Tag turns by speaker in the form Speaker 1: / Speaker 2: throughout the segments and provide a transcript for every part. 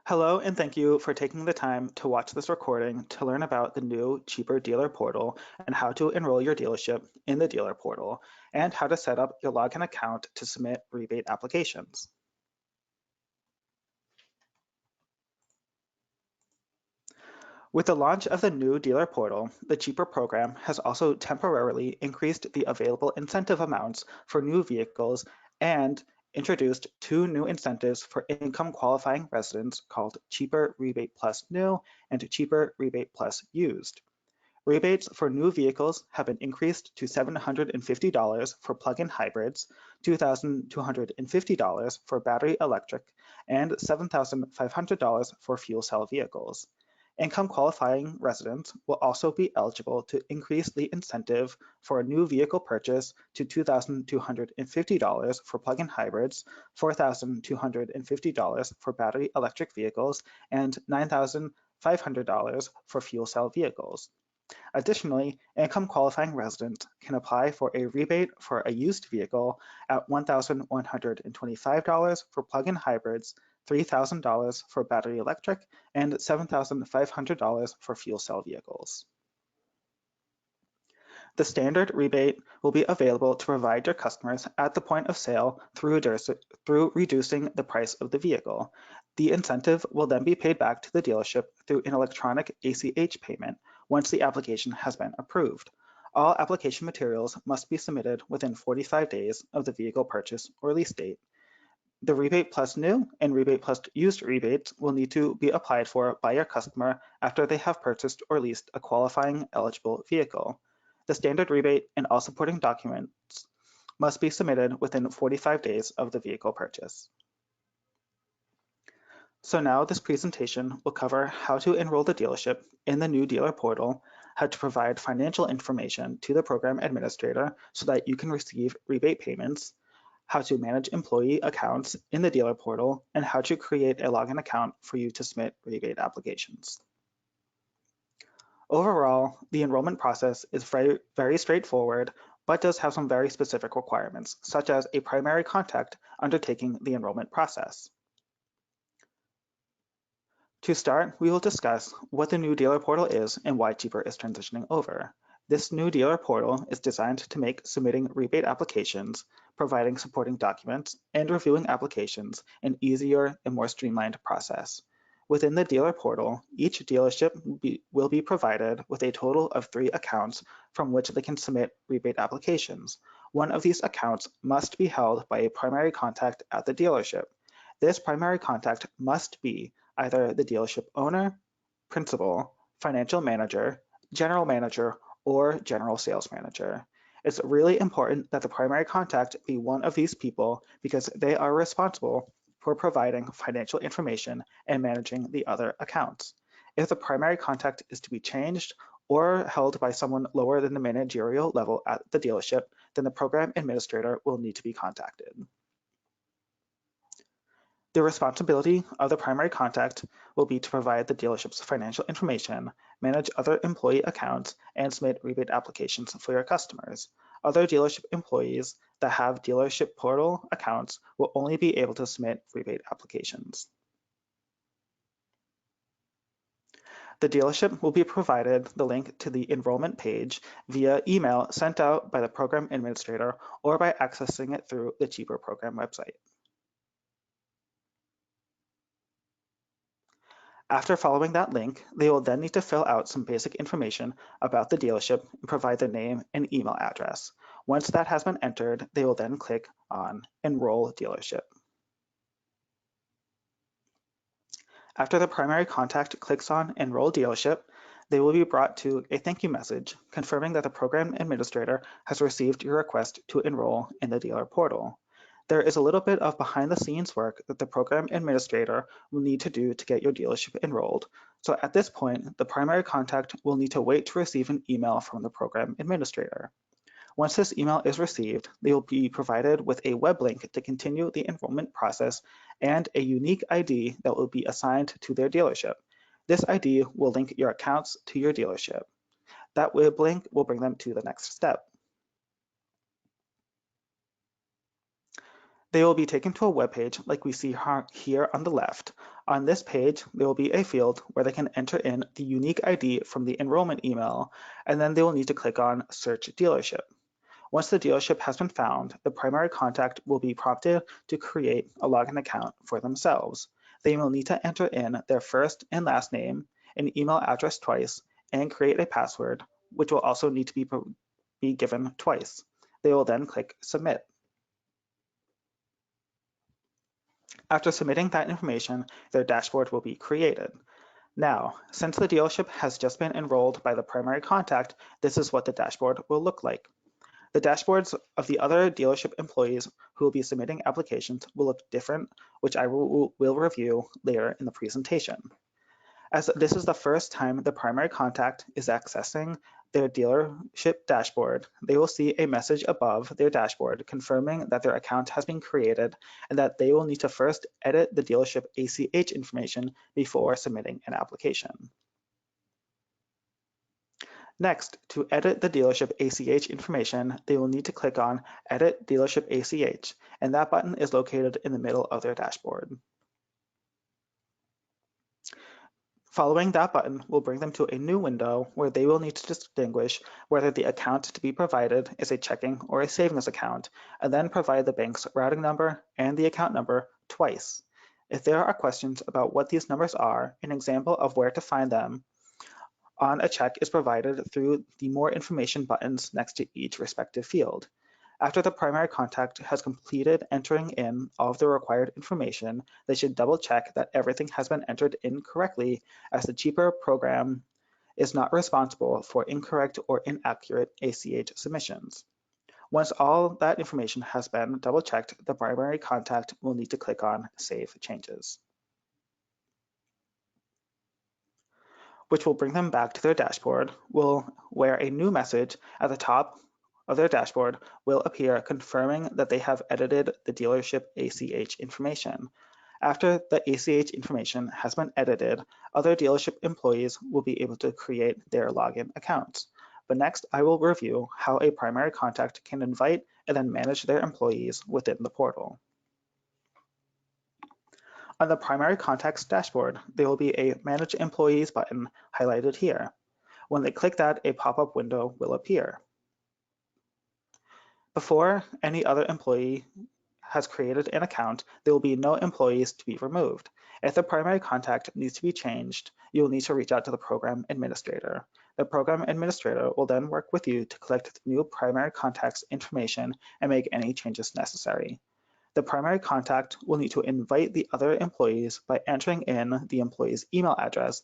Speaker 1: Hello, and thank you for taking the time to watch this recording to learn about the new CHEAPR dealer portal and how to enroll your dealership in the dealer portal and how to set up your login account to submit rebate applications. With the launch of the new dealer portal, the CHEAPR program has also temporarily increased the available incentive amounts for new vehicles and introduced two new incentives for income qualifying residents called CHEAPR Rebate Plus New and CHEAPR Rebate Plus Used. Rebates for new vehicles have been increased to $750 for plug-in hybrids, $2,250 for battery electric, and $7,500 for fuel cell vehicles. Income qualifying residents will also be eligible to increase the incentive for a new vehicle purchase to $2,250 for plug-in hybrids, $4,250 for battery electric vehicles, and $9,500 for fuel cell vehicles. Additionally, income qualifying residents can apply for a rebate for a used vehicle at $1,125 for plug-in hybrids, $3,000 for battery electric, and $7,500 for fuel cell vehicles. The standard rebate will be available to provide your customers at the point of sale through reducing the price of the vehicle. The incentive will then be paid back to the dealership through an electronic ACH payment once the application has been approved. All application materials must be submitted within 45 days of the vehicle purchase or lease date. The Rebate Plus New and Rebate Plus Used rebates will need to be applied for by your customer after they have purchased or leased a qualifying eligible vehicle. The standard rebate and all supporting documents must be submitted within 45 days of the vehicle purchase. So now this presentation will cover how to enroll the dealership in the new dealer portal, how to provide financial information to the program administrator so that you can receive rebate payments, how to manage employee accounts in the dealer portal, and how to create a login account for you to submit rebate applications. Overall, the enrollment process is very straightforward, but does have some very specific requirements, such as a primary contact undertaking the enrollment process. To start, we will discuss what the new dealer portal is and why CHEAPR is transitioning over. This new dealer portal is designed to make submitting rebate applications, providing supporting documents, and reviewing applications an easier and more streamlined process. Within the dealer portal, each dealership will be provided with a total of 3 accounts from which they can submit rebate applications. One of these accounts must be held by a primary contact at the dealership. This primary contact must be either the dealership owner, principal, financial manager, general manager, or general sales manager. It's really important that the primary contact be one of these people because they are responsible for providing financial information and managing the other accounts. If the primary contact is to be changed or held by someone lower than the managerial level at the dealership, then the program administrator will need to be contacted. The responsibility of the primary contact will be to provide the dealership's financial information, manage other employee accounts, and submit rebate applications for your customers. Other dealership employees that have dealership portal accounts will only be able to submit rebate applications. The dealership will be provided the link to the enrollment page via email sent out by the program administrator or by accessing it through the CHEAPR program website. After following that link, they will then need to fill out some basic information about the dealership and provide their name and email address. Once that has been entered, they will then click on Enroll Dealership. After the primary contact clicks on Enroll Dealership, they will be brought to a thank you message confirming that the program administrator has received your request to enroll in the dealer portal. There is a little bit of behind the scenes work that the program administrator will need to do to get your dealership enrolled. So at this point, the primary contact will need to wait to receive an email from the program administrator. Once this email is received, they will be provided with a web link to continue the enrollment process and a unique ID that will be assigned to their dealership. This ID will link your accounts to your dealership. That web link will bring them to the next step. They will be taken to a web page like we see here on the left. On this page, there will be a field where they can enter in the unique ID from the enrollment email, and then they will need to click on Search Dealership. Once the dealership has been found, the primary contact will be prompted to create a login account for themselves. They will need to enter in their first and last name, an email address twice, and create a password, which will also need to be given twice. They will then click Submit. After submitting that information, their dashboard will be created. Now, since the dealership has just been enrolled by the primary contact, this is what the dashboard will look like. The dashboards of the other dealership employees who will be submitting applications will look different, which I will review later in the presentation. As this is the first time the primary contact is accessing their dealership dashboard, they will see a message above their dashboard confirming that their account has been created and that they will need to first edit the dealership ACH information before submitting an application. Next, to edit the dealership ACH information, they will need to click on Edit Dealership ACH, and that button is located in the middle of their dashboard. Following that button will bring them to a new window where they will need to distinguish whether the account to be provided is a checking or a savings account, and then provide the bank's routing number and the account number twice. If there are questions about what these numbers are, an example of where to find them on a check is provided through the More Information buttons next to each respective field. After the primary contact has completed entering in all of the required information, they should double check that everything has been entered in correctly, as the CHEAPR program is not responsible for incorrect or inaccurate ACH submissions. Once all that information has been double checked, the primary contact will need to click on Save Changes, which will bring them back to their dashboard, where a new message at the top of their dashboard will appear confirming that they have edited the dealership ACH information. After the ACH information has been edited, other dealership employees will be able to create their login accounts. But next, I will review how a primary contact can invite and then manage their employees within the portal. On the primary contact's dashboard, there will be a Manage Employees button highlighted here. When they click that, a pop-up window will appear. Before any other employee has created an account, there will be no employees to be removed. If the primary contact needs to be changed, you will need to reach out to the program administrator. The program administrator will then work with you to collect the new primary contact's information and make any changes necessary. The primary contact will need to invite the other employees by entering in the employee's email address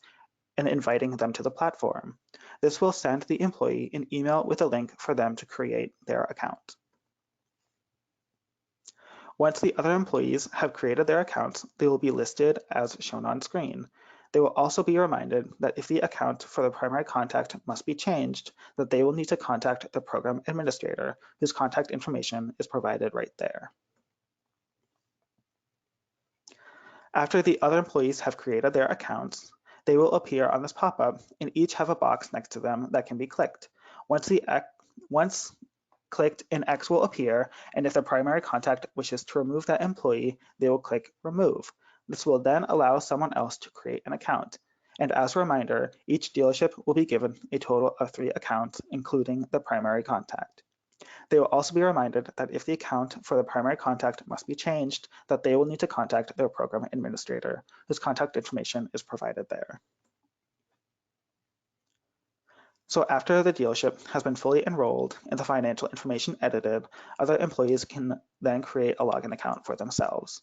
Speaker 1: and inviting them to the platform. This will send the employee an email with a link for them to create their account. Once the other employees have created their accounts, they will be listed as shown on screen. They will also be reminded that if the account for the primary contact must be changed, that they will need to contact the program administrator, whose contact information is provided right there. After the other employees have created their accounts, they will appear on this pop-up and each have a box next to them that can be clicked. Once clicked, an X will appear, and if the primary contact wishes to remove that employee, they will click Remove. This will then allow someone else to create an account. And as a reminder, each dealership will be given a total of 3 accounts, including the primary contact. They will also be reminded that if the account for the primary contact must be changed, that they will need to contact their program administrator, whose contact information is provided there. So after the dealership has been fully enrolled and the financial information edited, other employees can then create a login account for themselves.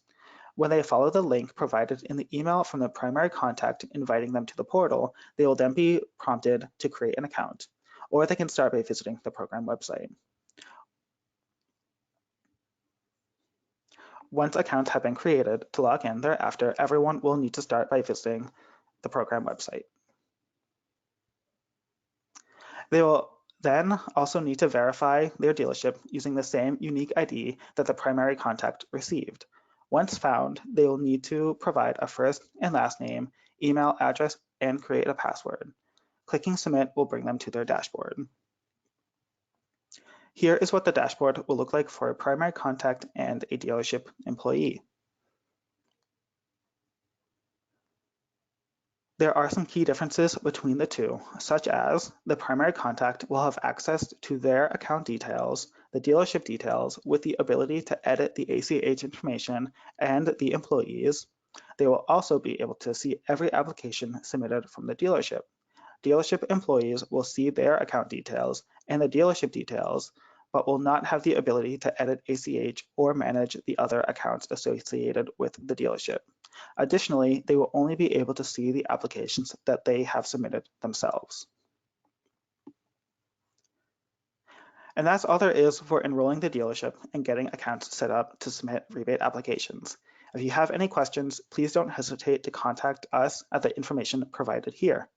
Speaker 1: When they follow the link provided in the email from the primary contact inviting them to the portal, they will then be prompted to create an account, or they can start by visiting the program website. Once accounts have been created, to log in thereafter, everyone will need to start by visiting the program website. They will then also need to verify their dealership using the same unique ID that the primary contact received. Once found, they will need to provide a first and last name, email address, and create a password. Clicking Submit will bring them to their dashboard. Here is what the dashboard will look like for a primary contact and a dealership employee. There are some key differences between the two, such as the primary contact will have access to their account details, the dealership details, with the ability to edit the ACH information and the employees. They will also be able to see every application submitted from the dealership. Dealership employees will see their account details and the dealership details, but will not have the ability to edit ACH or manage the other accounts associated with the dealership. Additionally, they will only be able to see the applications that they have submitted themselves. And that's all there is for enrolling the dealership and getting accounts set up to submit rebate applications. If you have any questions, please don't hesitate to contact us at the information provided here.